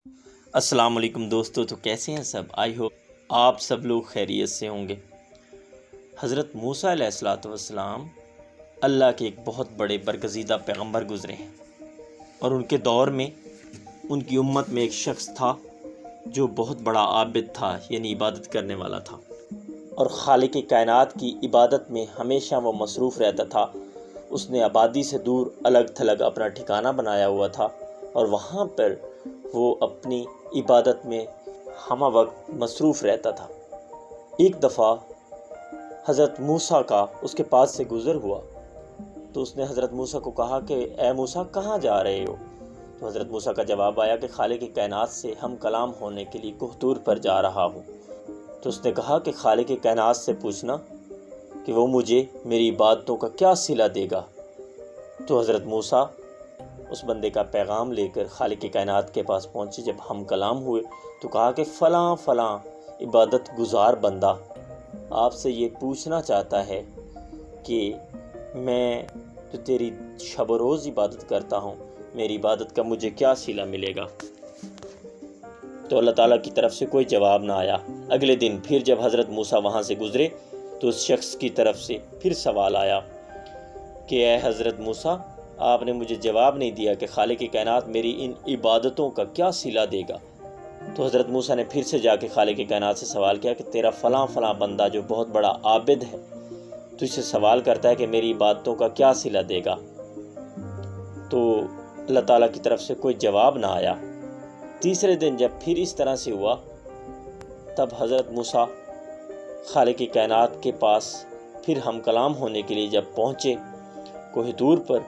السلام علیکم دوستو، تو کیسے ہیں سب؟ آئی ہوپ آپ سب لوگ خیریت سے ہوں گے۔ حضرت موسیٰ علیہ السلام اللہ کے ایک بہت بڑے برگزیدہ پیغمبر گزرے ہیں، اور ان کے دور میں ان کی امت میں ایک شخص تھا جو بہت بڑا عابد تھا، یعنی عبادت کرنے والا تھا، اور خالق کائنات کی عبادت میں ہمیشہ وہ مصروف رہتا تھا۔ اس نے آبادی سے دور الگ تھلگ اپنا ٹھکانہ بنایا ہوا تھا، اور وہاں پر وہ اپنی عبادت میں ہمہ وقت مصروف رہتا تھا۔ ایک دفعہ حضرت موسیٰ کا اس کے پاس سے گزر ہوا، تو اس نے حضرت موسیٰ کو کہا کہ اے موسیٰ، کہاں جا رہے ہو؟ تو حضرت موسیٰ کا جواب آیا کہ خالق کائنات سے ہم کلام ہونے کے لیے کوہ طور پر جا رہا ہوں۔ تو اس نے کہا کہ خالق کائنات سے پوچھنا کہ وہ مجھے میری عبادتوں کا کیا صلہ دے گا۔ تو حضرت موسیٰ اس بندے کا پیغام لے کر خالق کائنات کے پاس پہنچے۔ جب ہم کلام ہوئے تو کہا کہ فلاں فلاں عبادت گزار بندہ آپ سے یہ پوچھنا چاہتا ہے کہ میں تو تیری شب و روز عبادت کرتا ہوں، میری عبادت کا مجھے کیا صلہ ملے گا؟ تو اللہ تعالیٰ کی طرف سے کوئی جواب نہ آیا۔ اگلے دن پھر جب حضرت موسیٰ وہاں سے گزرے تو اس شخص کی طرف سے پھر سوال آیا کہ اے حضرت موسیٰ، آپ نے مجھے جواب نہیں دیا کہ خالق کائنات میری ان عبادتوں کا کیا صلہ دے گا۔ تو حضرت موسیٰ نے پھر سے جا کے خالق کائنات سے سوال کیا کہ تیرا فلاں فلاں بندہ جو بہت بڑا عابد ہے تو اس سے سوال کرتا ہے کہ میری عبادتوں کا کیا صلہ دے گا۔ تو اللہ تعالیٰ کی طرف سے کوئی جواب نہ آیا۔ تیسرے دن جب پھر اس طرح سے ہوا، تب حضرت موسیٰ خالق کائنات کے پاس پھر ہم کلام ہونے کے لیے جب پہنچے کوہ طور پر،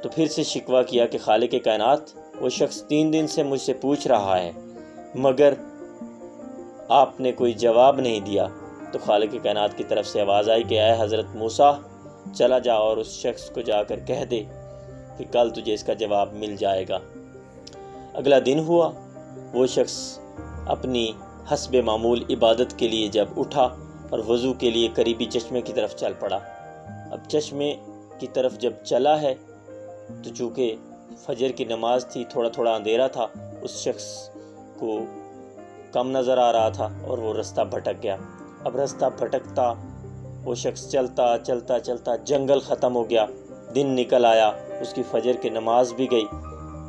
تو پھر سے شکوہ کیا کہ خالق کائنات، وہ شخص 3 دن سے مجھ سے پوچھ رہا ہے مگر آپ نے کوئی جواب نہیں دیا۔ تو خالق کائنات کی طرف سے آواز آئی کہ اے حضرت موسیٰ، چلا جا اور اس شخص کو جا کر کہہ دے کہ کل تجھے اس کا جواب مل جائے گا۔ اگلا دن ہوا، وہ شخص اپنی حسب معمول عبادت کے لیے جب اٹھا اور وضو کے لیے قریبی چشمے کی طرف چل پڑا۔ اب چشمے کی طرف جب چلا ہے تو چونکہ فجر کی نماز تھی، تھوڑا تھوڑا اندھیرا تھا، اس شخص کو کم نظر آ رہا تھا اور وہ رستہ بھٹک گیا۔ اب رستہ بھٹکتا وہ شخص چلتا چلتا چلتا جنگل ختم ہو گیا، دن نکل آیا، اس کی فجر کی نماز بھی گئی،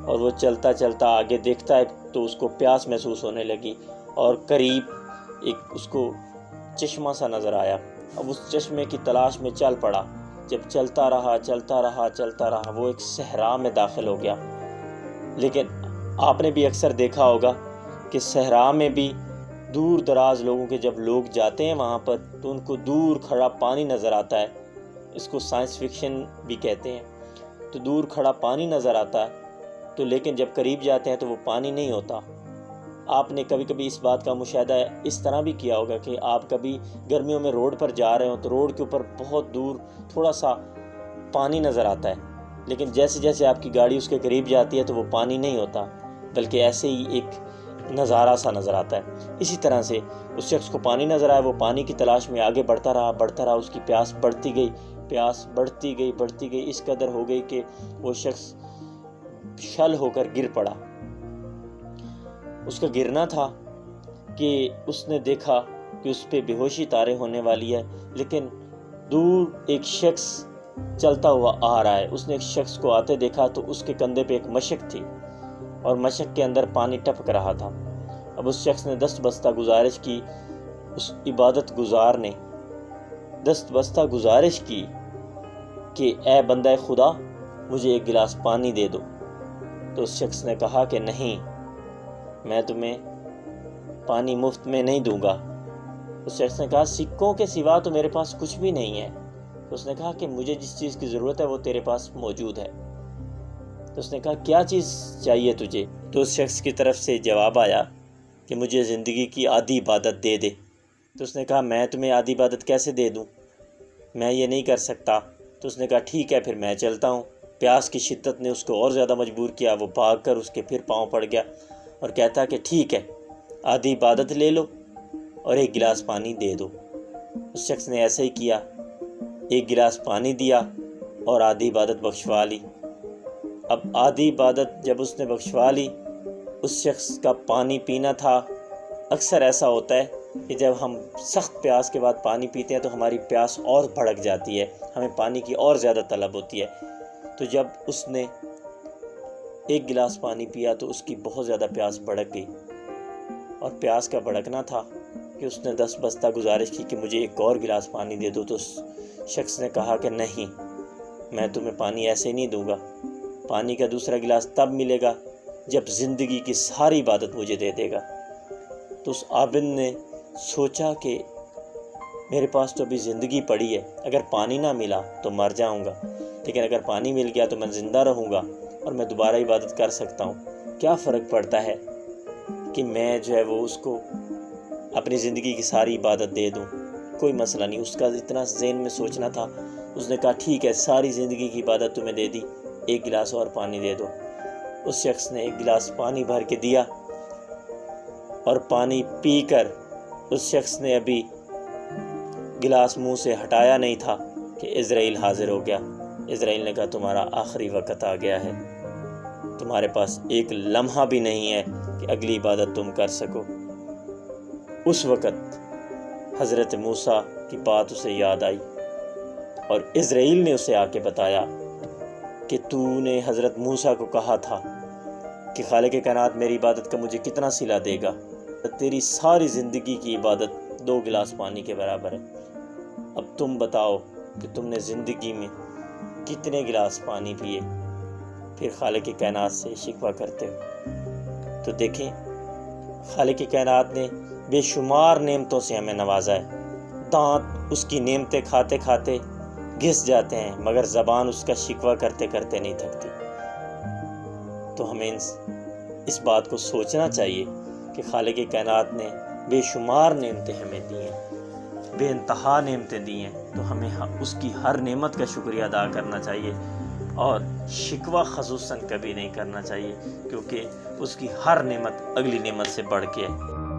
اور وہ چلتا چلتا آگے دیکھتا ہے تو اس کو پیاس محسوس ہونے لگی، اور قریب ایک اس کو چشمہ سا نظر آیا۔ اب اس چشمے کی تلاش میں چل پڑا۔ جب چلتا رہا وہ ایک صحرا میں داخل ہو گیا۔ لیکن آپ نے بھی اکثر دیکھا ہوگا کہ صحرا میں بھی دور دراز لوگوں کے جب لوگ جاتے ہیں وہاں پر تو ان کو دور کھڑا پانی نظر آتا ہے، اس کو سائنس فکشن بھی کہتے ہیں۔ تو دور کھڑا پانی نظر آتا ہے، تو لیکن جب قریب جاتے ہیں تو وہ پانی نہیں ہوتا۔ آپ نے کبھی کبھی اس بات کا مشاہدہ اس طرح بھی کیا ہوگا کہ آپ کبھی گرمیوں میں روڈ پر جا رہے ہوں تو روڈ کے اوپر بہت دور تھوڑا سا پانی نظر آتا ہے، لیکن جیسے جیسے آپ کی گاڑی اس کے قریب جاتی ہے تو وہ پانی نہیں ہوتا، بلکہ ایسے ہی ایک نظارہ سا نظر آتا ہے۔ اسی طرح سے اس شخص کو پانی نظر آیا، وہ پانی کی تلاش میں آگے بڑھتا رہا، اس کی پیاس بڑھتی گئی، اس قدر ہو گئی کہ وہ شخص شل ہو کر گر پڑا۔ اس کا گرنا تھا کہ اس نے دیکھا کہ اس پہ بے ہوشی طاری ہونے والی ہے، لیکن دور ایک شخص چلتا ہوا آ رہا ہے۔ اس نے ایک شخص کو آتے دیکھا تو اس کے کندھے پہ ایک مشک تھی اور مشک کے اندر پانی ٹپک رہا تھا۔ اب اس شخص نے دست بستہ گزارش کی، اس عبادت گزار نے دست بستہ گزارش کی کہ اے بندہ خدا، مجھے ایک گلاس پانی دے دو۔ تو اس شخص نے کہا کہ نہیں، میں تمہیں پانی مفت میں نہیں دوں گا۔ اس شخص نے کہا سکوں کے سوا تو میرے پاس کچھ بھی نہیں ہے۔ تو اس نے کہا کہ مجھے جس چیز کی ضرورت ہے وہ تیرے پاس موجود ہے۔ تو اس نے کہا کیا چیز چاہیے تجھے؟ تو اس شخص کی طرف سے جواب آیا کہ مجھے زندگی کی آدھی عبادت دے دے۔ تو اس نے کہا میں تمہیں آدھی عبادت کیسے دے دوں، میں یہ نہیں کر سکتا۔ تو اس نے کہا ٹھیک ہے، پھر میں چلتا ہوں۔ پیاس کی شدت نے اس کو اور زیادہ مجبور کیا، وہ بھاگ کر اس کے پھر پاؤں پڑ گیا اور کہتا کہ ٹھیک ہے، آدھی عبادت لے لو اور ایک گلاس پانی دے دو۔ اس شخص نے ایسے ہی کیا، ایک گلاس پانی دیا اور آدھی عبادت بخشوا لی۔ اب آدھی عبادت جب اس نے بخشوا لی اس شخص کا پانی پینا تھا۔ اکثر ایسا ہوتا ہے کہ جب ہم سخت پیاس کے بعد پانی پیتے ہیں تو ہماری پیاس اور بھڑک جاتی ہے، ہمیں پانی کی اور زیادہ طلب ہوتی ہے۔ تو جب اس نے ایک گلاس پانی پیا تو اس کی بہت زیادہ پیاس بھڑک گئی، اور پیاس کا بھڑکنا تھا کہ اس نے دست بستہ گزارش کی کہ مجھے ایک اور گلاس پانی دے دو۔ تو اس شخص نے کہا کہ نہیں، میں تمہیں پانی ایسے نہیں دوں گا، پانی کا دوسرا گلاس تب ملے گا جب زندگی کی ساری عبادت مجھے دے دے گا۔ تو اس عابد نے سوچا کہ میرے پاس تو ابھی زندگی پڑی ہے، اگر پانی نہ ملا تو مر جاؤں گا، لیکن اگر پانی مل گیا تو میں زندہ رہوں گا اور میں دوبارہ عبادت کر سکتا ہوں۔ کیا فرق پڑتا ہے کہ میں جو ہے وہ اس کو اپنی زندگی کی ساری عبادت دے دوں، کوئی مسئلہ نہیں۔ اس کا اتنا ذہن میں سوچنا تھا، اس نے کہا ٹھیک ہے، ساری زندگی کی عبادت تمہیں دے دی، ایک گلاس اور پانی دے دو۔ اس شخص نے ایک گلاس پانی بھر کے دیا، اور پانی پی کر اس شخص نے ابھی گلاس منہ سے ہٹایا نہیں تھا کہ عزرائیل حاضر ہو گیا۔ عزرائیل نے کہا تمہارا آخری وقت آ گیا ہے، تمہارے پاس ایک لمحہ بھی نہیں ہے کہ اگلی عبادت تم کر سکو۔ اس وقت حضرت موسیٰ کی بات اسے یاد آئی، اور عزرائیل نے اسے آ کے بتایا کہ تو نے حضرت موسیٰ کو کہا تھا کہ خالق کائنات میری عبادت کا مجھے کتنا صلہ دے گا، تیری ساری زندگی کی عبادت 2 گلاس پانی کے برابر ہے۔ اب تم بتاؤ کہ تم نے زندگی میں کتنے گلاس پانی پیے، پھر خالق کائنات سے شکوہ کرتے ہو۔ تو دیکھیں، خالق کائنات نے بے شمار نعمتوں سے ہمیں نوازا ہے، دانت اس کی نعمتیں کھاتے کھاتے گھس جاتے ہیں، مگر زبان اس کا شکوہ کرتے کرتے نہیں تھکتی۔ تو ہمیں اس بات کو سوچنا چاہیے کہ خالق کائنات نے بے شمار نعمتیں ہمیں دی ہیں، بے انتہا نعمتیں دی ہیں، تو ہمیں اس کی ہر نعمت کا شکریہ ادا کرنا چاہیے، اور شکوہ خصوصاً کبھی نہیں کرنا چاہیے، کیونکہ اس کی ہر نعمت اگلی نعمت سے بڑھ کے ہے۔